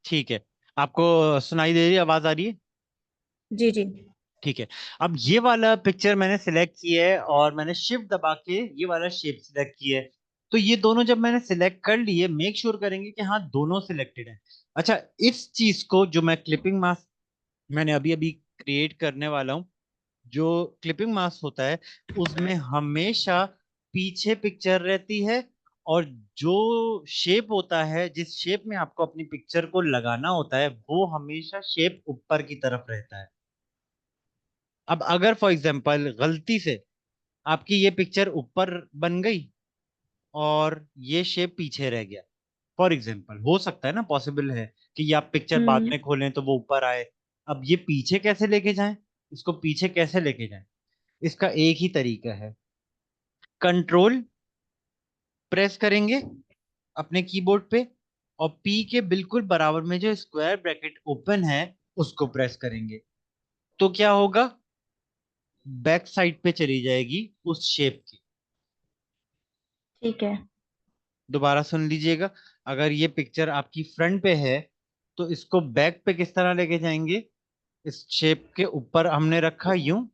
ठीक है, आपको सुनाई दे रही है, आवाज आ रही है? जी जी। ठीक है। अब ये वाला पिक्चर मैंने सिलेक्ट किया है और मैंने शिफ्ट दबा के ये वाला शेप सिलेक्ट किया है। तो ये दोनों जब मैंने सिलेक्ट कर लिए, मेक श्योर करेंगे कि हाँ दोनों सिलेक्टेड है। अच्छा, इस चीज को जो मैं क्लिपिंग मास्क मैंने अभी अभी क्रिएट करने वाला हूँ, जो क्लिपिंग मास्क होता है उसमें हमेशा पीछे पिक्चर रहती है, और जो शेप होता है, जिस शेप में आपको अपनी पिक्चर को लगाना होता है, वो हमेशा शेप ऊपर की तरफ रहता है। अब अगर फॉर एग्जांपल गलती से आपकी ये पिक्चर ऊपर बन गई और ये शेप पीछे रह गया, फॉर एग्जांपल हो सकता है ना, पॉसिबल है कि ये आप पिक्चर बाद हम्म। में खोलें तो वो ऊपर आए। अब ये पीछे कैसे लेके जाएं, इसको पीछे कैसे लेके जाएं? इसका एक ही तरीका है, कंट्रोल प्रेस करेंगे अपने कीबोर्ड पे, और पी के बिल्कुल बराबर में जो स्क्वायर ब्रैकेट ओपन है उसको प्रेस करेंगे। तो क्या होगा, बैक साइड पे चली जाएगी उस शेप की। ठीक है। दोबारा सुन लीजिएगा, अगर ये पिक्चर आपकी फ्रंट पे है तो इसको बैक पे किस तरह लेके जाएंगे, इस शेप के ऊपर हमने रखा यूं,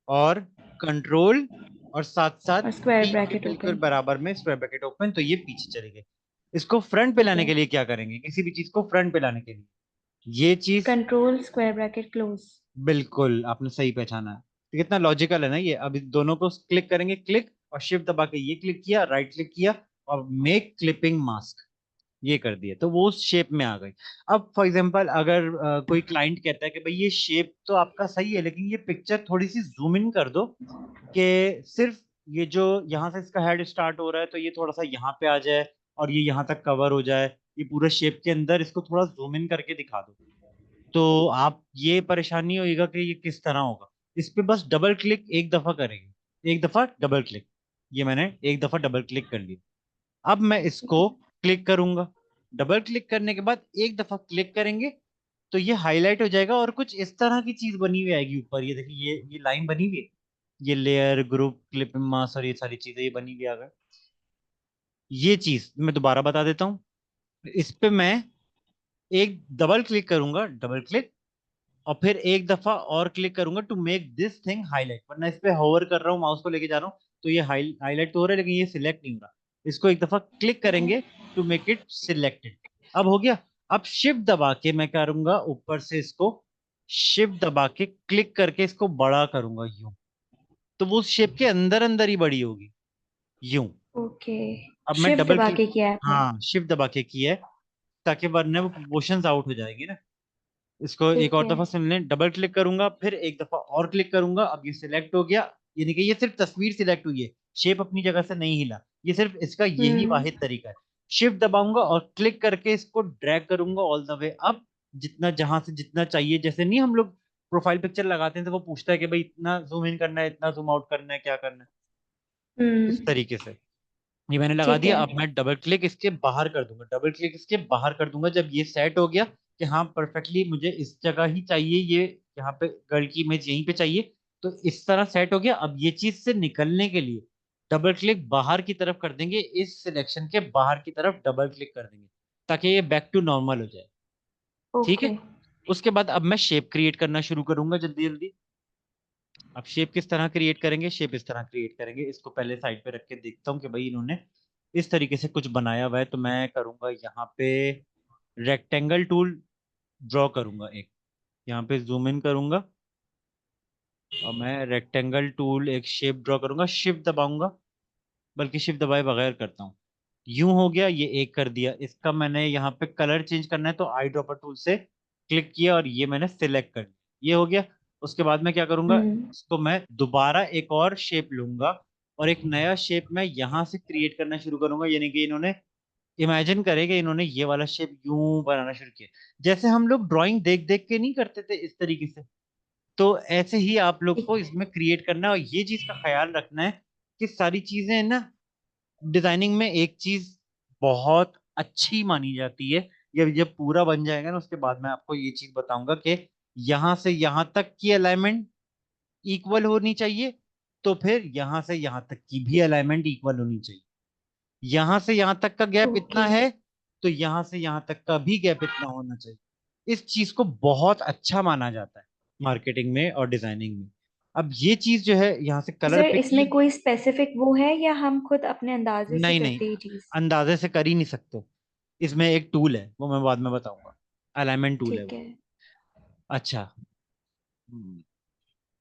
और कंट्रोल, और साथ साथ और स्क्वायर पी के ब्रैकेट बिल्कुल ओपन। बराबर में स्क्वायर ब्रैकेट ओपन, तो ये पीछे चले गए। इसको फ्रंट पे ठीक लाने है। के लिए क्या करेंगे, किसी भी चीज को फ्रंट पे लाने के लिए ये चीज, कंट्रोल स्क्वायर ब्रैकेट क्लोज। बिल्कुल आपने सही पहचाना है। तो कितना लॉजिकल है ना ये। अब इन दोनों को क्लिक करेंगे, क्लिक और शिफ्ट दबा के ये क्लिक किया, राइट क्लिक किया, और मेक क्लिपिंग मास्क ये कर दिया, तो वो उस शेप में आ गई। अब फॉर एग्जांपल अगर कोई क्लाइंट कहता है कि भाई ये शेप तो आपका सही है, लेकिन ये पिक्चर थोड़ी सी जूम इन कर दो, कि सिर्फ ये जो यहाँ से इसका हेड स्टार्ट हो रहा है तो ये थोड़ा सा यहाँ पे आ जाए, और ये यहाँ तक कवर हो जाए, ये पूरे शेप के अंदर इसको थोड़ा जूम इन करके दिखा दो। तो आप ये परेशानी होएगा कि ये किस तरह होगा। इस पे बस डबल क्लिक एक दफा करेंगे, एक दफा डबल क्लिक, ये मैंने एक दफा डबल क्लिक कर लिया। अब मैं इसको क्लिक करूंगा, डबल क्लिक करने के बाद एक दफा क्लिक करेंगे तो ये हाईलाइट हो जाएगा, और कुछ इस तरह की चीज बनी हुई आएगी ऊपर। ये देखिए, ये लाइन बनी हुई है, ये लेयर ग्रुप क्लिप मास और ये सारी चीजें ये बनी हुई आ गए। ये चीज मैं दोबारा बता देता हूँ। इस पे मैं एक डबल क्लिक करूंगा, डबल क्लिक, और फिर एक दफा और क्लिक करूंगा to make this thing highlight, वरना इस पे होवर कर रहा हूँ, माउस को लेके जा रहा हूँ तो ये हाईलाइट तो हो रहा है लेकिन ये सिलेक्ट नहीं हो रहा। इसको एक दफा क्लिक करेंगे टू मेक इट सिलेक्टेड। अब हो गया। अब शिफ्ट दबा के मैं करूंगा ऊपर से इसको, शिफ्ट दबा के क्लिक करके इसको बड़ा करूंगा यूं, तो वो शेप के अंदर अंदर ही बड़ी होगी यूं। ओके। अब मैं शिफ्ट डबल दबा क्लिक, के किया है आपने? हाँ शिफ्ट दबा के किया है, ताकि वरना वो प्रोपोर्शंस आउट हो जाएगी ना। इसको एक ठीक और है। दफा सुन लें, डबल क्लिक करूंगा, फिर एक दफा और क्लिक करूंगा, अब ये सिलेक्ट हो गया। यानी कि ये सिर्फ तस्वीर सिलेक्ट हुई है, शेप अपनी जगह से नहीं हिला। ये सिर्फ इसका यही हम्म। वाहिद तरीका है। शिफ्ट दबाऊंगा और क्लिक करके इसको ड्रैग करूंगा ऑल द वे अप, जितना जहां से जितना चाहिए। जैसे नहीं हम लोग प्रोफाइल पिक्चर लगाते हैं तो वो पूछता है कि भाई इतना जूम इन करना है, इतना जूम आउट करना है, क्या करना है, इस हम्म। तरीके से। ये मैंने लगा ठीक दिया, है। अब मैं डबल क्लिक इसके बाहर कर दूंगा, डबल क्लिक इसके बाहर कर दूंगा। जब ये सेट हो गया कि हाँ परफेक्टली मुझे इस जगह ही चाहिए, ये यहाँ पे गर्ल की इमेज यहीं पे चाहिए, तो इस तरह सेट हो गया। अब ये चीज से निकलने के लिए डबल क्लिक बाहर की तरफ कर देंगे, इस सिलेक्शन के बाहर की तरफ डबल क्लिक कर देंगे, ताकि ये बैक टू नॉर्मल हो जाए। ठीक है। ओके। उसके बाद अब मैं शेप क्रिएट करना शुरू करूंगा जल्दी जल्दी। अब शेप किस तरह क्रिएट करेंगे, शेप इस तरह क्रिएट करेंगे। इसको पहले साइड पे रख के देखता हूँ कि भाई इन्होंने इस तरीके से कुछ बनाया हुआ है, तो मैं करूंगा यहाँ पे रेक्टेंगल टूल ड्रॉ करूंगा एक, यहाँ पे जूम इन करूंगा, और मैं रेक्टेंगल टूल एक शेप ड्रॉ करूंगा, शिफ्ट दबाऊंगा, बल्कि शिफ्ट दबाए बगैर करता हूँ। यूं हो गया, ये एक कर दिया। इसका मैंने यहाँ पे कलर चेंज करना है तो आई ड्रॉपर टूल से क्लिक किया और ये मैंने सिलेक्ट कर लिया, ये हो गया। उसके बाद मैं क्या करूंगा, हम्म। इसको मैं दोबारा एक और शेप लूंगा, और एक नया शेप मैं यहाँ से क्रिएट करना शुरू करूंगा। यानी कि इन्होंने, इमेजिन करें कि इन्होंने ये वाला शेप यूं बनाना शुरू किया, जैसे हम लोग ड्राइंग देख देख के नहीं करते थे इस तरीके से। तो ऐसे ही आप लोग को ठीक। इसमें क्रिएट करना है, और ये चीज का ख्याल रखना है कि सारी चीजें ना, डिजाइनिंग में एक चीज बहुत अच्छी मानी जाती है। जब पूरा बन जाएगा ना उसके बाद मैं आपको ये चीज बताऊंगा कि यहाँ से यहाँ तक की अलाइनमेंट इक्वल होनी चाहिए, तो फिर यहाँ से यहाँ तक की भी अलाइनमेंट इक्वल होनी चाहिए। यहां से यहां तक का गैप इतना ओके। है, तो यहां से यहां तक का भी गैप इतना होना चाहिए। इस चीज को बहुत अच्छा माना जाता है मार्केटिंग में और डिजाइनिंग में। अब ये चीज जो है यहाँ से तो कलर सर पिक इसमें किया। कोई स्पेसिफिक वो है या हम खुद अपने अंदाजे से नहीं नहीं, करते ही चीज? अंदाजे से कर ही नहीं सकते। इसमें एक टूल है, वो मैं बाद में बताऊंगा। अलाइनमेंट टूल है ठीक वो। है। अच्छा।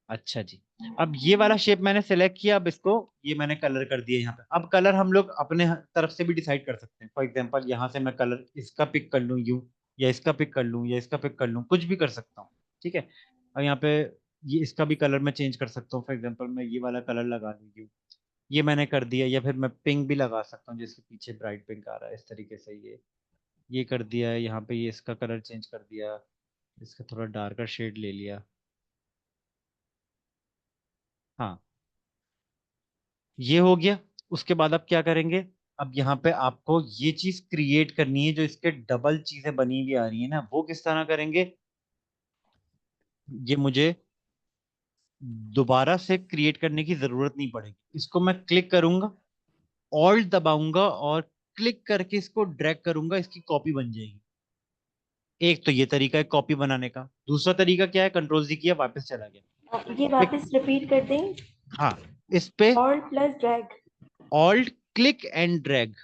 अच्छा जी। अब ये वाला शेप मैंने सेलेक्ट किया, अब इसको ये मैंने कलर कर दिया यहाँ पे। अब कलर हम लोग अपने तरफ से भी डिसाइड कर सकते हैं। फॉर एग्जांपल यहाँ से मैं कलर इसका पिक कर लूँ यूं, या इसका पिक कर लूँ, या इसका पिक कर लूँ, कुछ भी कर सकता हूँ। ठीक है। अब यहाँ पे ये इसका भी कलर मैं चेंज कर सकता हूँ। फॉर एग्जांपल मैं ये वाला कलर लगा लूँ यूं, ये मैंने कर दिया। या फिर मैं पिंक भी लगा सकता हूँ, जिसके पीछे ब्राइट पिंक आ रहा है, इस तरीके से ये कर दिया है। यहाँ पे ये इसका कलर चेंज कर दिया, इसका थोड़ा डार्कर शेड ले लिया। हाँ, ये हो गया। उसके बाद आप क्या करेंगे? अब यहाँ पे आपको ये चीज क्रिएट करनी है, जो इसके डबल चीजें बनी हुई आ रही है ना, वो किस तरह करेंगे? ये मुझे दोबारा से क्रिएट करने की जरूरत नहीं पड़ेगी। इसको मैं क्लिक करूंगा, ऑल्ट दबाऊंगा और क्लिक करके इसको ड्रैग करूंगा, इसकी कॉपी बन जाएगी। एक तो ये तरीका है कॉपी बनाने का। दूसरा तरीका क्या है? कंट्रोल जी किया, वापस चला गया। ये क्लिक। वापस रिपीट कर दें? हाँ, इस पे alt plus drag. Alt click and drag,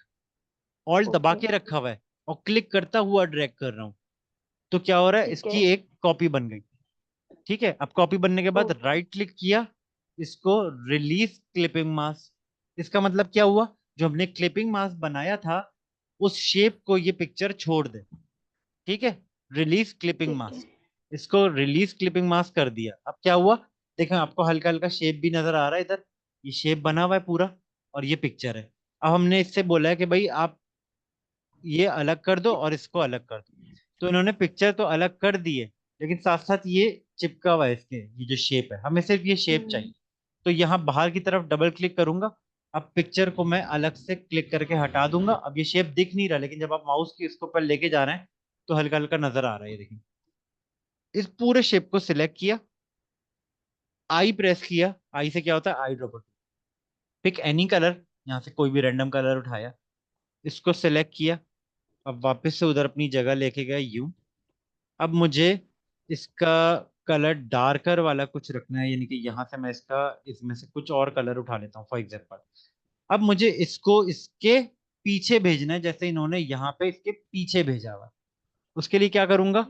alt दबा ओके। के रखा हुआ है और क्लिक करता हुआ ड्रैग कर रहा हूँ। तो क्या हो रहा है? ठीक है। इसकी एक कॉपी बन गई। ठीक है। अब कॉपी बनने के बाद ओके। राइट क्लिक किया, इसको रिलीज क्लिपिंग मास्क। इसका मतलब क्या हुआ? जो हमने क्लिपिंग मास्क बनाया था, उस शेप को ये पिक्चर छोड़ दे। ठीक है। रिलीज क्लिपिंग ठीक है। मास्क, इसको रिलीज क्लिपिंग मास्क कर दिया। अब क्या हुआ? देखें, आपको हल्का हल्का शेप भी नजर आ रहा है इधर। ये शेप बना हुआ है पूरा, और ये पिक्चर है। अब हमने इससे बोला है कि भाई आप ये अलग कर दो और इसको अलग कर दो। तो इन्होंने पिक्चर तो अलग कर दी है, लेकिन साथ साथ ये चिपका हुआ है इसके, ये जो शेप है, हमें सिर्फ ये शेप चाहिए। हम्म। तो यहाँ बाहर की तरफ डबल क्लिक करूंगा। अब पिक्चर को मैं अलग से क्लिक करके हटा दूंगा। अब ये शेप दिख नहीं रहा, लेकिन जब आप माउस की इसको ऊपर लेके जा रहे हैं तो हल्का हल्का नजर आ रहा है, ये देखिए। इस पूरे शेप को सिलेक्ट किया, आई प्रेस किया। आई से क्या होता है? Eye dropper. Pick any colour, यहाँ से कोई भी रैंडम कलर उठाया, इसको सिलेक्ट किया। अब वापस से उधर अपनी जगह लेके गया यूं। अब मुझे इसका कलर डार्कर वाला कुछ रखना है, यानी कि यहाँ से मैं इसका इसमें से कुछ और कलर उठा लेता हूँ फॉर एग्जाम्पल। अब मुझे इसको इसके पीछे भेजना है, जैसे इन्होंने यहाँ पे इसके पीछे भेजा हुआ। उसके लिए क्या करूंगा?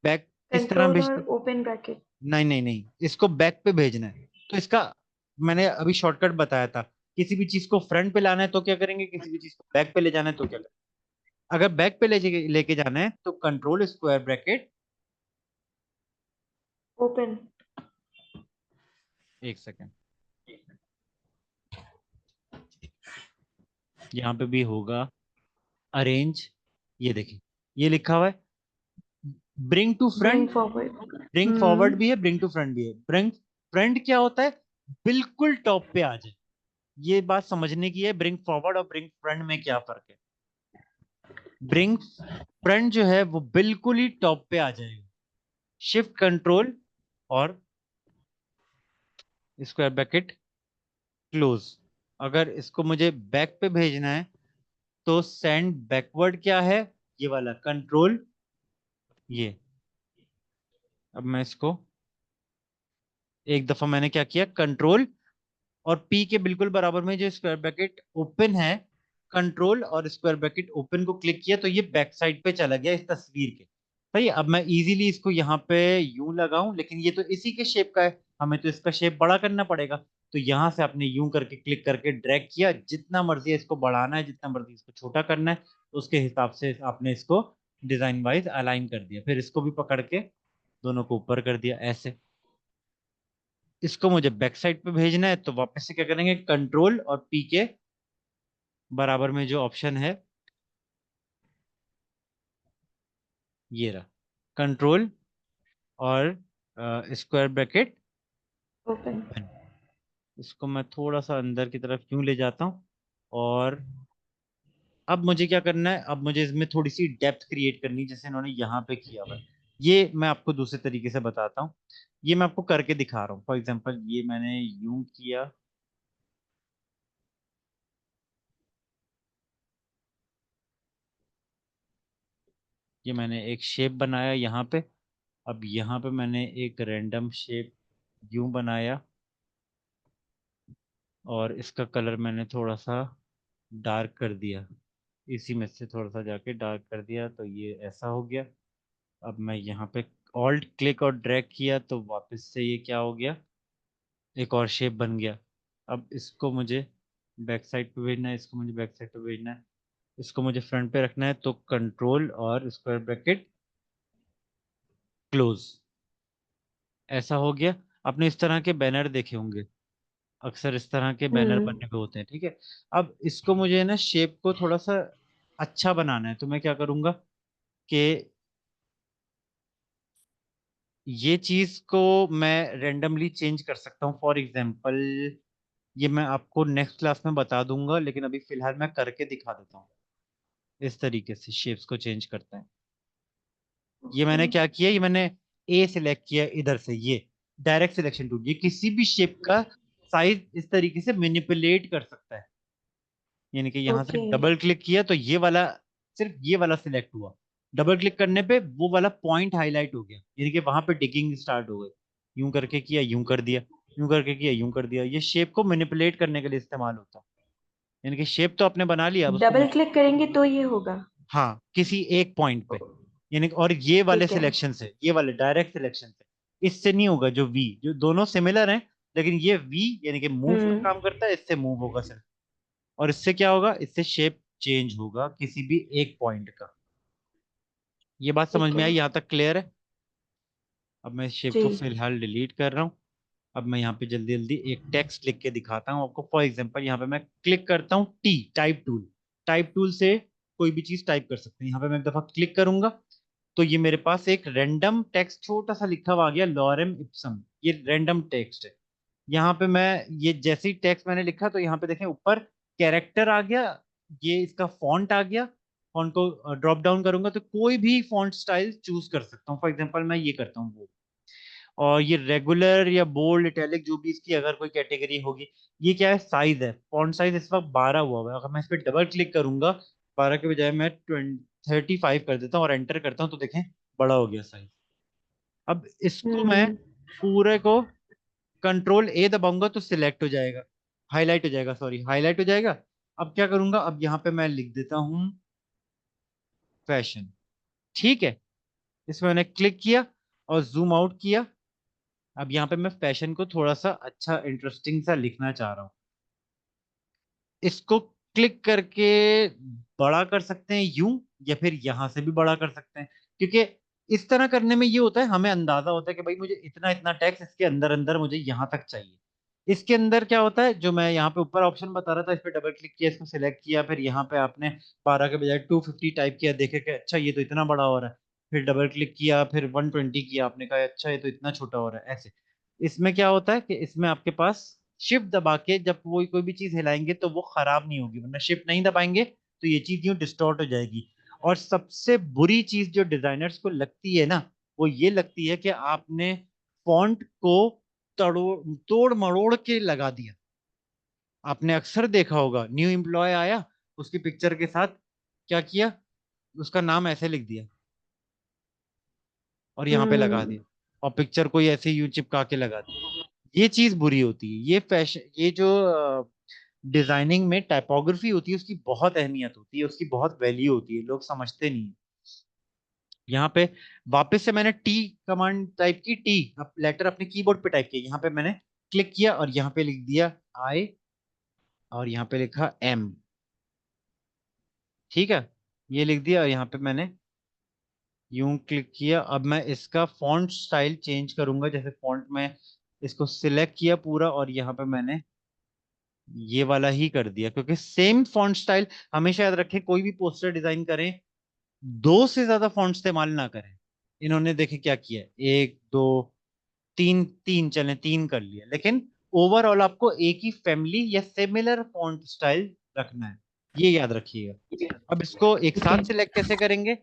बैक किस तरह कंट्रोल और भेजते? Open bracket. नहीं नहीं नहीं, इसको बैक पे भेजना है। तो इसका मैंने अभी शॉर्टकट बताया था। किसी भी चीज को फ्रंट पे लाना है तो क्या करेंगे, किसी भी चीज को बैक पे ले जाना है तो क्या करेंगे? अगर बैक पे लेके जाना है तो कंट्रोल स्क्वायर ब्रैकेट। ओपन। एक सेकेंड, यहाँ पे भी होगा अरेंज। ये देखिए, ये लिखा हुआ है bring to bring front. Forward. Bring forward भी है, ब्रिंग टू फ्रंट भी है। ब्रिंग फ्रंट क्या होता है? बिल्कुल टॉप पे आ जाए। ये बात समझने की है, ब्रिंग फॉरवर्ड और ब्रिंग फ्रंट में क्या फर्क है। ब्रिंग फ्रंट जो है वो बिल्कुल ही टॉप पे आ जाएगा। शिफ्ट कंट्रोल और स्क्वायर ब्रैकेट क्लोज। अगर इसको मुझे बैक पे भेजना है तो सेंड बैकवर्ड क्या है? ये वाला कंट्रोल, ये। अब मैं इसको एक दफा मैंने क्या किया, कंट्रोल और पी के बिल्कुल बराबर में जो स्क्वायर ब्रैकेट ओपन है, कंट्रोल और स्क्वायर ब्रैकेट ओपन को क्लिक किया तो ये बैक साइड पे चला गया इस तस्वीर के। सही है। अब मैं इजीली इसको यहाँ पे यूं लगाऊं, लेकिन ये तो इसी के शेप का है, हमें तो इसका शेप बड़ा करना पड़ेगा। तो यहाँ से आपने यूं करके क्लिक करके ड्रैग किया, जितना मर्जी है इसको बढ़ाना है, जितना मर्जी इसको छोटा करना है, तो उसके हिसाब से आपने इसको डिजाइन वाइज अलाइन कर दिया। फिर इसको भी पकड़ के दोनों को ऊपर कर दिया ऐसे। इसको मुझे बैक साइड पे भेजना है तो वापस से क्या करेंगे, कंट्रोल और पी के बराबर में जो ऑप्शन है, ये रहा, कंट्रोल और स्क्वायर ब्रैकेट ओपन। ओपन। इसको मैं थोड़ा सा अंदर की तरफ क्यों ले जाता हूँ। और अब मुझे क्या करना है? अब मुझे इसमें थोड़ी सी डेप्थ क्रिएट करनी है, जैसे इन्होंने यहाँ पे किया हुआ है। ये मैं आपको दूसरे तरीके से बताता हूँ। ये मैं आपको करके दिखा रहा हूँ। फॉर एग्जाम्पल ये मैंने यूं किया, ये मैंने एक शेप बनाया यहाँ पे। अब यहाँ पे मैंने एक रैंडम शेप यूं बनाया, और इसका कलर मैंने थोड़ा सा डार्क कर दिया, इसी में से थोड़ा सा जाके डार्क कर दिया, तो ये ऐसा हो गया। अब मैं यहाँ पे ऑल्ट क्लिक और ड्रैग किया तो वापस से ये क्या हो गया, एक और शेप बन गया। अब इसको मुझे बैक साइड पे भेजना है, इसको मुझे बैक साइड पे भेजना है, इसको मुझे फ्रंट पे रखना है, तो कंट्रोल और स्क्वायर ब्रैकेट क्लोज, ऐसा हो गया। आपने इस तरह के बैनर देखे होंगे, अक्सर इस तरह के बैनर हम्म। बने हुए होते हैं, ठीक है। अब इसको मुझे ना शेप को थोड़ा सा अच्छा बनाना है, तो मैं क्या करूंगा कि ये चीज को मैं रेंडमली चेंज कर सकता हूँ। फॉर एग्जांपल, ये मैं आपको नेक्स्ट क्लास में बता दूंगा, लेकिन अभी फिलहाल मैं करके दिखा देता हूँ। इस तरीके से शेप्स को चेंज करते हैं। ये ओके। मैंने क्या किया, ये मैंने ए सिलेक्ट किया इधर से, ये डायरेक्ट सिलेक्शन टूल, ये किसी भी शेप का साइज इस तरीके से मैनिपुलेट कर सकता है। यानी कि यहाँ से ओके। डबल क्लिक किया तो ये वाला, सिर्फ ये वाला सिलेक्ट हुआ, डबल क्लिक करने पे वो वाला पॉइंट हाईलाइट हो गया, यानी कि वहां पे डिगिंग स्टार्ट हो गई। यूं करके किया, यूं कर दिया, यूं करके किया, यूं कर दिया। ये शेप को मैनिपुलेट करने के लिए इस्तेमाल होता है। यानी कि शेप तो आपने बना लिया, अब उसको डबल क्लिक करेंगे तो ये होगा। हाँ, किसी एक पॉइंट पे। यानी और ये वाले ठीक है। सिलेक्शन से, ये वाले डायरेक्ट सिलेक्शन से, इससे नहीं होगा। जो वी, जो दोनों सिमिलर हैं, लेकिन ये वी यानी कि मूव का हम्म। काम करता है, इससे मूव होगा सिर्फ। और इससे क्या होगा, इससे शेप चेंज होगा किसी भी एक पॉइंट का। ये बात समझ ठीक में है। आई, यहाँ तक क्लियर है? अब मैं इस शेप जी। को फिलहाल डिलीट कर रहा हूँ। अब मैं यहाँ पे जल्दी जल्दी एक टेक्स्ट लिख के दिखाता हूँ आपको। फॉर एग्जांपल, यहाँ पे मैं क्लिक करता हूँ T, type tool. Type tool से कोई भी चीज टाइप कर सकते हैं। यहाँ पे मैं एक दफा क्लिक करूंगा तो ये मेरे पास एक रैंडम टेक्स्ट छोटा सा लिखा हुआ आ गया, लॉरेम इप्सम। ये रैंडम टेक्स्ट है। यहाँ पे मैं, ये जैसे ही टेक्स्ट मैंने लिखा तो यहाँ पे देखें ऊपर कैरेक्टर आ गया, ये इसका फॉन्ट आ गया। फॉन्ट को ड्रॉप डाउन करूंगा तो कोई भी फॉन्ट स्टाइल चूज कर सकता हूँ। फॉर एग्जांपल मैं ये करता हूँ वो। और ये रेगुलर या बोल्ड, इटैलिक, जो भी इसकी अगर कोई कैटेगरी होगी। ये क्या है, साइज है। फॉन्ट साइज इस वक्त 12 हुआ है। अगर मैं इस पर डबल क्लिक करूंगा, 12 के बजाय मैं 35 कर देता हूँ और एंटर करता हूँ, तो देखें बड़ा हो गया साइज। अब इसको मैं हम्म। पूरे को कंट्रोल ए दबाऊंगा तो सिलेक्ट हो जाएगा, हाईलाइट हो जाएगा, सॉरी हाईलाइट हो जाएगा। अब क्या करूंगा, अब यहाँ पे मैं लिख देता हूँ फैशन, ठीक है। इसमें मैंने क्लिक किया और जूम आउट किया। अब यहाँ पे मैं फैशन को थोड़ा सा अच्छा इंटरेस्टिंग सा लिखना चाह रहा हूँ। इसको क्लिक करके बड़ा कर सकते हैं यूं, या फिर यहां से भी बड़ा कर सकते हैं। क्योंकि इस तरह करने में ये होता है, हमें अंदाजा होता है कि भाई मुझे इतना इतना टैक्स इसके अंदर अंदर मुझे यहां तक चाहिए। इसके अंदर क्या होता है, जो मैं यहाँ पे ऊपर ऑप्शन बता रहा था, इस पे डबल क्लिक किया, इसको सिलेक्ट किया, फिर यहाँ पे आपने 12 के बजाय 250 टाइप किया, देखे कि अच्छा ये तो इतना बड़ा हो रहा है। फिर डबल क्लिक किया, फिर 120 किया, आपने कहा अच्छा ये तो इतना छोटा हो रहा है, ऐसे। इसमें क्या होता है कि इसमें आपके पास शिफ्ट दबा के जब वो कोई भी चीज हिलाएंगे तो वो खराब नहीं होगी, वरना शिफ्ट नहीं दबाएंगे तो ये चीज यूं डिस्टॉर्ट हो जाएगी। और सबसे बुरी चीज जो डिजाइनर्स को लगती है ना, वो ये लगती है कि आपने फॉन्ट को तोड़ मरोड़ के लगा दिया। आपने अक्सर देखा होगा, न्यू एम्प्लॉय आया, उसकी पिक्चर के साथ क्या किया, उसका नाम ऐसे लिख दिया और यहाँ पे लगा हम्म। दिया, और पिक्चर कोई ऐसे यूं चिपका के लगा दी। ये चीज बुरी होती है। ये फैशन, ये जो डिजाइनिंग में टाइपोग्राफी होती है उसकी बहुत अहमियत होती है, उसकी बहुत वैल्यू होती है, लोग समझते नहीं। यहाँ पे वापस से मैंने टी कमांड टाइप की, टी लेटर अपने कीबोर्ड पे टाइप किया, यहाँ पे मैंने क्लिक किया और यहाँ पे लिख दिया आई, और यहाँ पे लिखा एम, ठीक है। ये लिख दिया और यहाँ पे मैंने यूं क्लिक किया। अब मैं इसका फॉन्ट स्टाइल चेंज करूंगा। जैसे फॉन्ट में इसको सिलेक्ट किया पूरा, और यहाँ पे मैंने ये वाला ही कर दिया, क्योंकि सेम फॉन्ट स्टाइल हमेशा याद रखें, कोई भी पोस्टर डिजाइन करें, दो से ज्यादा फॉन्ट इस्तेमाल ना करें। इन्होंने देखे क्या किया, एक दो तीन, तीन चले, तीन कर लिया, लेकिन ओवरऑल आपको एक ही फैमिली या सिमिलर फॉन्ट स्टाइल रखना है, ये याद रखिएगा। अब इसको एक ठीक साथ है। सिलेक्ट कैसे करेंगे,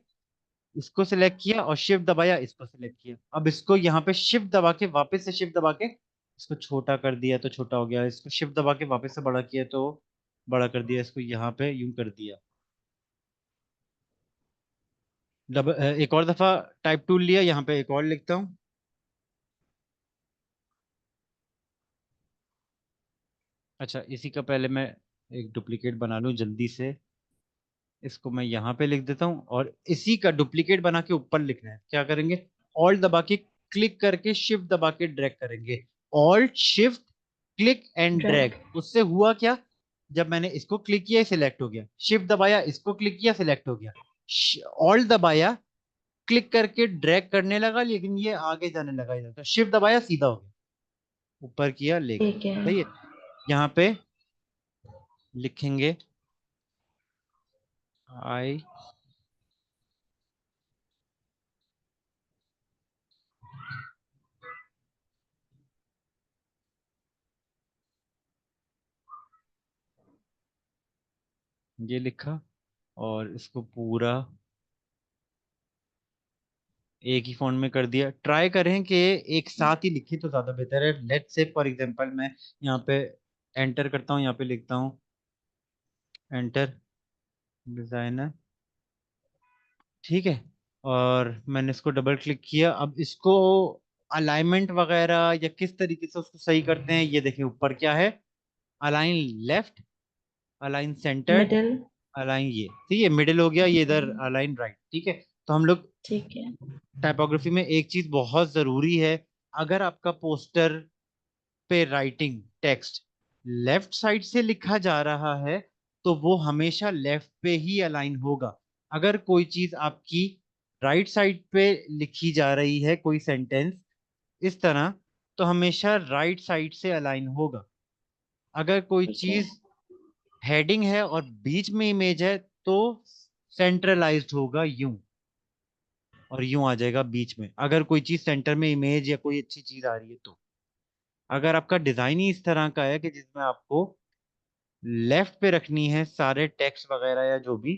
इसको सिलेक्ट किया और शिफ्ट दबाया, इसको सिलेक्ट किया। अब इसको यहाँ पे शिफ्ट दबा के, वापस से शिफ्ट दबा के इसको छोटा कर दिया तो छोटा हो गया, इसको शिफ्ट दबा के वापस से बड़ा किया तो बड़ा कर दिया, इसको यहाँ पे यूं कर दिया। एक और दफा टाइप टूल लिया, यहाँ पे एक और लिखता हूँ। अच्छा, इसी का पहले मैं एक डुप्लीकेट बना लूँ जल्दी से। इसको मैं यहाँ पे लिख देता हूँ, और इसी का डुप्लीकेट बना के ऊपर लिखना है। क्या करेंगे? ऑल्ट दबा के क्लिक करके शिफ्ट दबा के ड्रैग करेंगे। Alt shift click and drag. Drag. उससे हुआ क्या? जब मैंने इसको क्लिक किया सिलेक्ट हो गया, शिफ्ट दबाया इसको क्लिक किया सिलेक्ट हो गया, ऑल्ट दबाया क्लिक करके ड्रैग करने लगा लेकिन ये आगे जाने लगा इधर, तो शिफ्ट दबाया सीधा हो गया, ऊपर किया ले गया। ठीक है। सही है। यहाँ पे लिखेंगे आई, ये लिखा, और इसको पूरा एक ही फॉन्ट में कर दिया। ट्राई करें कि एक साथ ही लिखे तो ज्यादा बेहतर है। लेट्स से फॉर एग्जांपल मैं यहाँ पे एंटर करता हूँ, यहाँ पे लिखता हूँ एंटर डिजाइनर। ठीक है। और मैंने इसको डबल क्लिक किया। अब इसको अलाइनमेंट वगैरह या किस तरीके से उसको सही करते हैं, ये देखिए ऊपर क्या है, align left, align centred, middle. Align, ये ठीक है, मिडिल हो गया, ये इधर अलाइन राइट। ठीक है। तो हम लोग ठीक है। टाइपोग्राफी में एक चीज बहुत जरूरी है, अगर आपका पोस्टर पे राइटिंग टेक्स्ट लेफ्ट साइड से लिखा जा रहा है तो वो हमेशा लेफ्ट पे ही अलाइन होगा। अगर कोई चीज आपकी राइट साइड पे लिखी जा रही है, कोई सेंटेंस इस तरह, तो हमेशा राइट साइड से अलाइन होगा। अगर कोई ठीक है। चीज हेडिंग है और बीच में इमेज है तो सेंट्रलाइज्ड होगा यूं, और यूं आ जाएगा बीच में, अगर कोई चीज सेंटर में इमेज या कोई अच्छी चीज आ रही है तो। अगर आपका डिजाइन ही इस तरह का है कि जिसमें आपको लेफ्ट पे रखनी है सारे टेक्स्ट वगैरह या जो भी,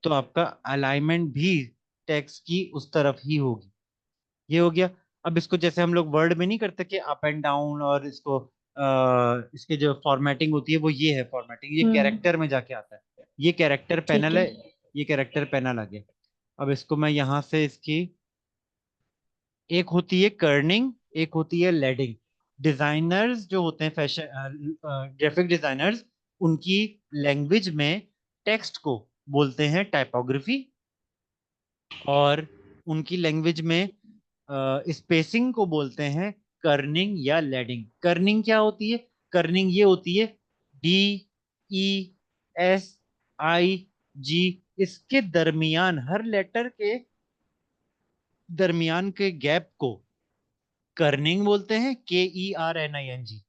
तो आपका अलाइनमेंट भी टेक्स्ट की उस तरफ ही होगी। ये हो गया। अब इसको जैसे हम लोग वर्ड में नहीं करते कि अप एंड डाउन, और इसको इसके जो फॉर्मेटिंग होती है वो ये है फॉर्मेटिंग, ये कैरेक्टर में जाके आता है। ये कैरेक्टर ठीक पैनल है। है, ये कैरेक्टर पैनल आ गया। अब इसको मैं यहाँ से इसकी, एक होती है कर्निंग, एक होती है लेडिंग। डिजाइनर्स जो होते हैं, फैशन ग्राफिक डिजाइनर्स, उनकी लैंग्वेज में टेक्स्ट को बोलते हैं टाइपोग्राफी, और उनकी लैंग्वेज में स्पेसिंग को बोलते हैं कर्निंग या लेडिंग। कर्निंग क्या होती है? कर्निंग ये होती है डी, ई, एस, आई, जी, इसके दरमियान, हर लेटर के दरमियान के गैप को कर्निंग बोलते हैं, KERNING।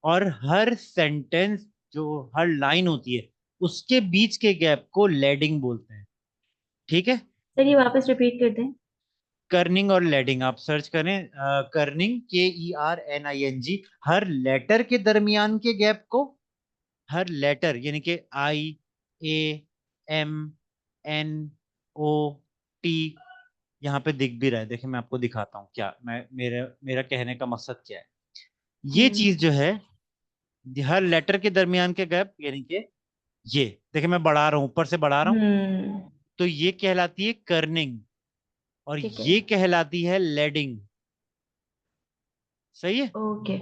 और हर सेंटेंस, जो हर लाइन होती है उसके बीच के गैप को लेडिंग बोलते हैं। ठीक है। सर ये वापस रिपीट कर दें। कर्निंग और लेडिंग आप सर्च करें। कर्निंग, KERNING, हर लेटर के दरमियान के गैप को, हर लेटर यानी कि IAMNOT, यहाँ पे दिख भी रहा है, देखिए मैं आपको दिखाता हूँ क्या, मैं मेरा मेरा कहने का मकसद क्या है। ये हम्म। चीज जो है, हर लेटर के दरमियान के गैप यानी कि ये, देखिए मैं बढ़ा रहा हूँ, ऊपर से बढ़ा रहा हूँ, हम्म। तो ये कहलाती है कर्निंग, और ठीक है। ये कहलाती है लेडिंग। सही है। ओके।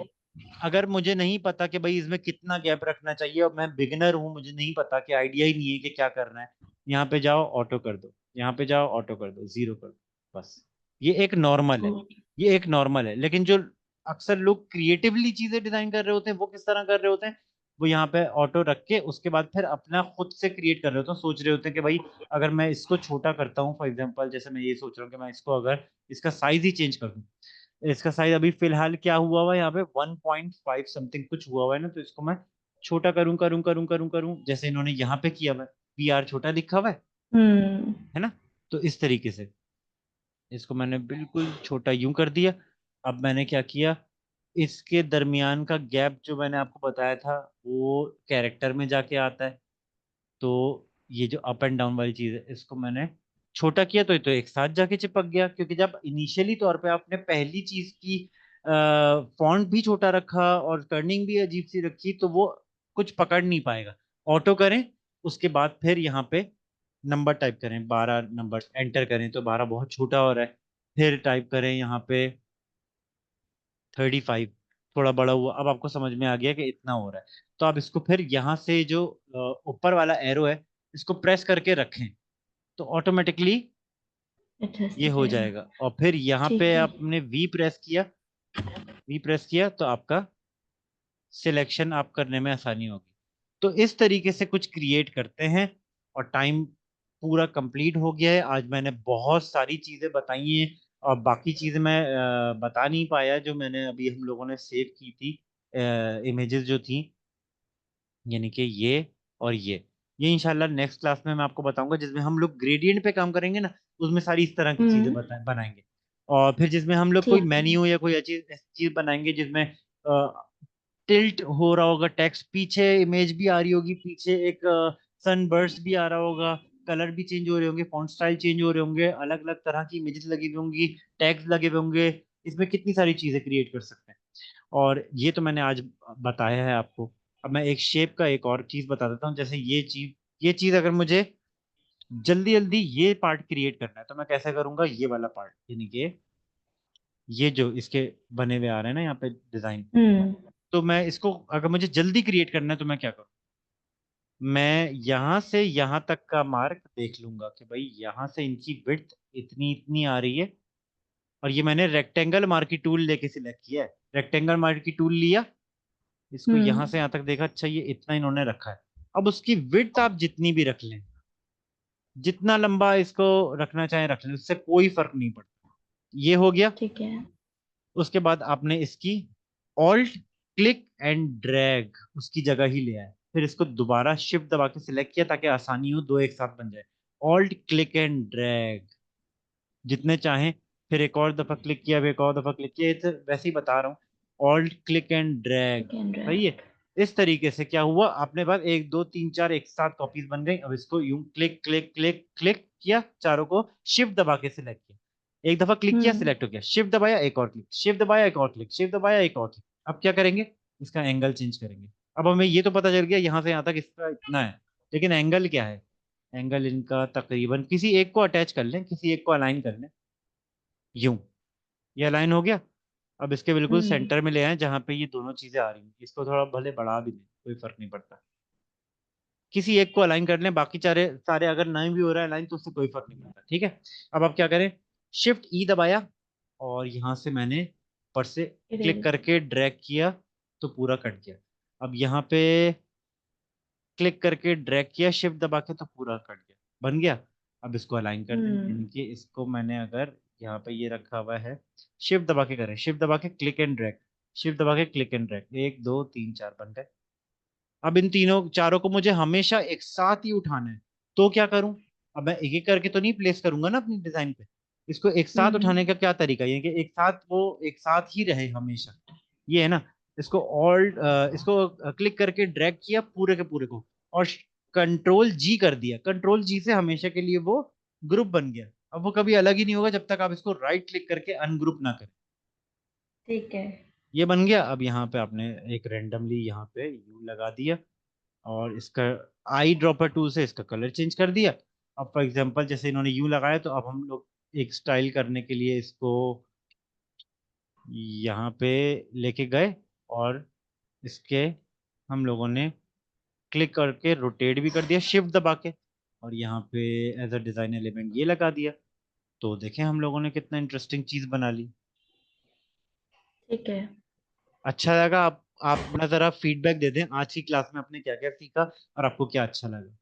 अगर मुझे नहीं पता कि भाई इसमें कितना गैप रखना चाहिए, और मैं बिगिनर हूं, मुझे नहीं पता, कि आइडिया ही नहीं है कि क्या करना है, यहाँ पे जाओ ऑटो कर दो, यहाँ पे जाओ ऑटो कर दो, जीरो कर दो, बस। ये एक नॉर्मल है, ओके। ये एक नॉर्मल है। लेकिन जो अक्सर लोग क्रिएटिवली चीजें डिजाइन कर रहे होते हैं, वो किस तरह कर रहे होते हैं, वो यहाँ पे ऑटो रख के उसके बाद फिर अपना खुद से क्रिएट कर रहे होते हैं। सोच रहे होते हैं कि भाई अगर मैं इसको छोटा करता हूँ, फॉर एग्जाम्पल जैसे मैं ये सोच रहा हूँ कि मैं इसको अगर इसका साइज ही चेंज कर दूं, इसका साइज अभी फिलहाल क्या हुआ हुआ है, यहाँ पे 1.5 समथिंग कुछ हुआ हुआ है ना, तो इसको मैं छोटा करूं करूं करूं करूं करूं, जैसे इन्होंने यहाँ पे किया हुआ है, PR छोटा लिखा हुआ हम्म। है ना, तो इस तरीके से इसको मैंने बिल्कुल छोटा यूं कर दिया। अब मैंने क्या किया, इसके दरमियान का गैप जो मैंने आपको बताया था वो कैरेक्टर में जाके आता है। तो ये जो अप एंड डाउन वाली चीज है, इसको मैंने छोटा किया तो ये तो एक साथ जाके चिपक गया, क्योंकि जब इनिशियली तौर पे आपने पहली चीज की फॉन्ट भी छोटा रखा और टर्निंग भी अजीब सी रखी, तो वो कुछ पकड़ नहीं पाएगा। ऑटो करें, उसके बाद फिर यहाँ पे नंबर टाइप करें, 12 नंबर एंटर करें तो 12 बहुत छोटा हो रहा है। फिर टाइप करें यहाँ पे 35, थोड़ा बड़ा हुआ। अब आपको समझ में आ गया कि इतना हो रहा है। तो आप इसको फिर यहाँ से जो ऊपर वाला एरो है, इसको प्रेस करके रखें तो ऑटोमेटिकली एडजस्ट ये हो हो जाएगा। जाएगा। और फिर यहाँ पे ठीक है। आपने वी प्रेस किया, वी प्रेस किया तो आपका सिलेक्शन आप करने में आसानी होगी। तो इस तरीके से कुछ क्रिएट करते हैं। और टाइम पूरा कंप्लीट हो गया है। आज मैंने बहुत सारी चीजें बताई हैं, और बाकी चीजें मैं बता नहीं पाया जो मैंने अभी हम लोगों ने सेव की थी, इमेजेस जो थी, यानी कि ये और ये इंशाल्लाह नेक्स्ट क्लास में मैं आपको बताऊंगा, जिसमें हम लोग ग्रेडियंट पे काम करेंगे ना, उसमें सारी इस तरह की चीजें बनाएंगे। और फिर जिसमें हम लोग कोई ठीक है। मेन्यू या कोई ऐसी ऐसी चीज बनाएंगे जिसमें टिल्ट हो रहा होगा टेक्स्ट, पीछे इमेज भी आ रही होगी, पीछे एक सनबर्स्ट भी आ रहा होगा, कलर भी चेंज हो रहे होंगे, फॉन्ट स्टाइल चेंज हो रहे होंगे, अलग अलग तरह की इमेजेस लगी हुई होंगी, टैग्स लगे हुए होंगे। इसमें कितनी सारी चीजें क्रिएट कर सकते हैं। और ये तो मैंने आज बताया है आपको। अब मैं एक शेप का एक और चीज बता देता हूँ। जैसे ये चीज अगर मुझे जल्दी जल्दी ये पार्ट क्रिएट करना है तो मैं कैसे करूंगा, ये वाला पार्ट, यानी कि ये जो इसके बने हुए आ रहे हैं ना यहाँ पे डिजाइन। हम्म। तो मैं इसको अगर मुझे जल्दी क्रिएट करना है तो मैं क्या करूँ, मैं यहाँ से यहाँ तक का मार्क देख लूंगा कि भाई यहाँ से इनकी विड्थ इतनी इतनी आ रही है। और ये मैंने रेक्टेंगल मार्की टूल लेके सिलेक्ट किया है, रेक्टेंगल मार्की टूल लिया, इसको यहाँ से हम्म। यहाँ तक देखा, अच्छा ये इतना इन्होंने रखा है। अब उसकी विड्थ आप जितनी भी रख लें, जितना लंबा इसको रखना चाहें रख लें, उससे कोई फर्क नहीं पड़ता। ये हो गया। ठीक है। उसके बाद आपने इसकी ऑल्ट क्लिक एंड ड्रैग उसकी जगह ही ले आए, फिर इसको दोबारा शिफ्ट दबा के सिलेक्ट किया ताकि आसानी हो, दो एक साथ बन जाए। ऑल्ट क्लिक एंड ड्रैग जितने चाहें, फिर एक और दफा क्लिक किया, फिर एक और दफा क्लिक किया, ये तो वैसे ही बता रहा हूँ। ऑल्ट क्लिक एंड ड्रैग, ठीक है सही ड्रैग। है। इस तरीके से क्या हुआ, अपने पास एक दो तीन चार एक साथ कॉपीज बन गई। अब इसको यूं क्लिक क्लिक क्लिक क्लिक किया, चारों को शिफ्ट दबा के सिलेक्ट किया, एक दफा क्लिक किया हम्म। सिलेक्ट हो गया, शिफ्ट दबाया एक और क्लिक, शिफ्ट दबाया एक और क्लिक, शिफ्ट दबाया एक और क्लिक। अब क्या करेंगे, इसका एंगल चेंज करेंगे। अब हमें ये तो पता चल गया यहाँ से यहाँ तक इसका इतना है, लेकिन एंगल क्या है, एंगल इनका तकरीबन किसी एक को अटैच कर लें, किसी एक को अलाइन कर लें, यूं। ये अलाइन हो गया। अब इसके बिल्कुल हम्म। सेंटर में ले आए जहां पे ये दोनों चीजें आ रही हैं, इसको थोड़ा भले बढ़ा भी दें, कोई फर्क नहीं पड़ता। किसी एक को अलाइन कर लें, बाकी सारे सारे अगर नहीं भी हो रहा है अलाइन तो उससे कोई फर्क नहीं पड़ता, ठीक है। अब आप क्या करें, शिफ्ट ई दबाया, और यहाँ से मैंने ऊपर से क्लिक इरेज। करके ड्रैग किया तो पूरा कट गया। अब यहाँ पे क्लिक करके ड्रैग किया शिफ्ट दबा के तो पूरा कट गया, बन गया। अब इसको अलाइन कर दें, यानी हम्म। कि इसको मैंने अगर यहाँ पे ये रखा हुआ है, शिफ्ट दबा के करें, शिफ्ट दबा के क्लिक एंड ड्रैग, शिफ्ट दबा के क्लिक एंड ड्रैग, एक दो तीन चार बन गए। अब इन तीनों चारों को मुझे हमेशा एक साथ ही उठाना है, तो क्या करूं, अब मैं एक एक करके तो नहीं प्लेस करूंगा ना अपनी डिजाइन पे। इसको एक साथ उठाने का क्या तरीका है, कि एक साथ वो एक साथ ही रहे हमेशा, ये है ना। इसको ऑल्ट इसको क्लिक करके ड्रैग किया पूरे के पूरे को, और कंट्रोल जी कर दिया, कंट्रोल जी से हमेशा के लिए वो ग्रुप बन गया। अब वो कभी अलग ही नहीं होगा जब तक आप इसको राइट क्लिक करके अनग्रुप ना करें। ठीक है। ये बन गया। अब यहाँ पे आपने एक रेंडमली यहाँ पे यू लगा दिया, और इसका आई ड्रॉपर टूल से इसका कलर चेंज कर दिया। अब फॉर एग्जांपल जैसे इन्होंने यू लगाया, तो अब हम लोग एक स्टाइल करने के लिए इसको यहाँ पे लेके गए, और इसके हम लोगों ने क्लिक करके रोटेट भी कर दिया शिफ्ट दबा के, और यहाँ पे एज अ डिजाइन एलिमेंट ये लगा दिया। तो देखें हम लोगों ने कितना इंटरेस्टिंग चीज बना ली। ठीक है। अच्छा लगा। आप अपना जरा फीडबैक दे दें आज की क्लास में आपने क्या क्या सीखा और आपको क्या अच्छा लगा।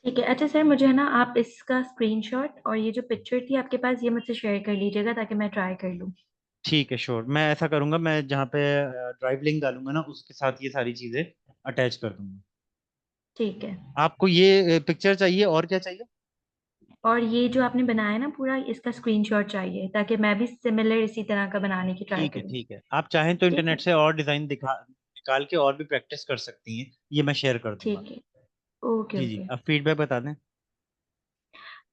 ठीक है। अच्छा सर, मुझे है ना आप इसका स्क्रीनशॉट और ये जो पिक्चर थी आपके पास ये मुझसे शेयर कर लीजिएगा ताकि मैं ट्राई कर लूँ। ठीक है श्योर, मैं ऐसा करूंगा, मैं जहाँ पे ड्राइव लिंक डालूंगा ना उसके साथ ये सारी चीजें अटैच कर दूंगा। ठीक है। आपको ये पिक्चर चाहिए और क्या चाहिए। और ये जो आपने बनाया ना पूरा इसका स्क्रीनशॉट चाहिए ताकि मैं भी सिमिलर इसी तरह का बनाने की ट्राई ठीक है करूँ। ठीक है, आप चाहें तो ठीक है। इंटरनेट से और डिजाइन दिखा निकाल के और भी प्रैक्टिस कर सकती हैं, ये मैं शेयर कर दूंगा। ठीक है। ओके जी जी, ओके। अब फीडबैक बता दें।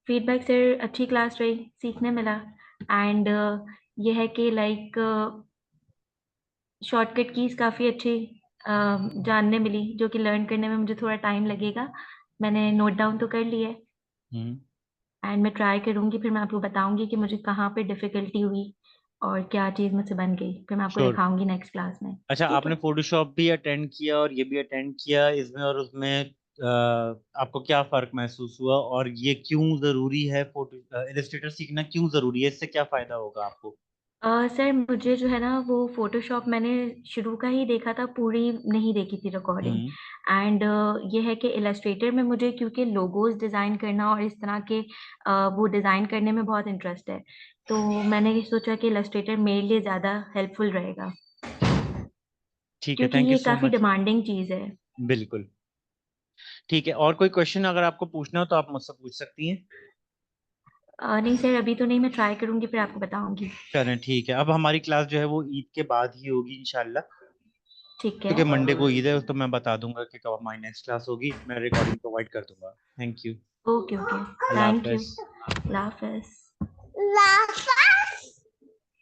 फीडबैक सर अच्छी क्लास रही, सीखने मिला। एंड ये है कि लाइक शॉर्टकट कीज काफ़ी अच्छी जानने मिली जो कि लर्न करने में मुझे थोड़ा टाइम लगेगा। मैंने नोट डाउन तो कर लिया है हम्म। एंड मैं ट्राई करूंगी, फिर मैं आपको बताऊंगी कि मुझे कहाँ पे डिफिकल्टी हुई और क्या चीज़ मुझसे बन गई, फिर मैं आपको श्योर। दिखाऊंगी नेक्स्ट क्लास में। अच्छा, ठीक आपने है। फोटोशॉप भी अटेंड किया और ये भी अटेंड किया, इसमें और उसमें आपको क्या फर्क महसूस हुआ, और ये क्यों जरूरी है, फोटो इलस्ट्रेटर सीखना क्यों जरूरी है, इससे क्या फायदा होगा आपको? सर मुझे जो है ना वो फोटोशॉप मैंने शुरू का ही देखा था, पूरी नहीं देखी थी रिकॉर्डिंग। हम्म। एंड ये है कि इलस्ट्रेटर में मुझे क्योंकि लोगोज डिज़ाइन करना और इस तरह के वो डिज़ाइन करने में बहुत इंटरेस्ट है, तो मैंने ये सोचा कि इलस्ट्रेटर मेरे लिए ज़्यादा हेल्पफुल रहेगा, ठीक है, क्योंकि थैंक यू ये सो काफ़ी मच। डिमांडिंग चीज़ है। बिल्कुल। ठीक है, और कोई क्वेश्चन अगर आपको पूछना हो तो आप मुझसे पूछ सकती हैं। नहीं सर, अभी तो नहीं, मैं ट्राई करूंगी फिर आपको बताऊंगी। चलें ठीक है, अब हमारी क्लास जो है वो ईद के बाद ही होगी इंशाल्लाह, ठीक है। क्योंकि मंडे को ईद है, तो मैं बता दूंगा कि कब हमारी नेक्स्ट क्लास होगी, मैं रिकॉर्डिंग प्रोवाइड कर दूंगा। Thank you. Okay okay. Allah thank you. Hafiz. Allah Hafiz.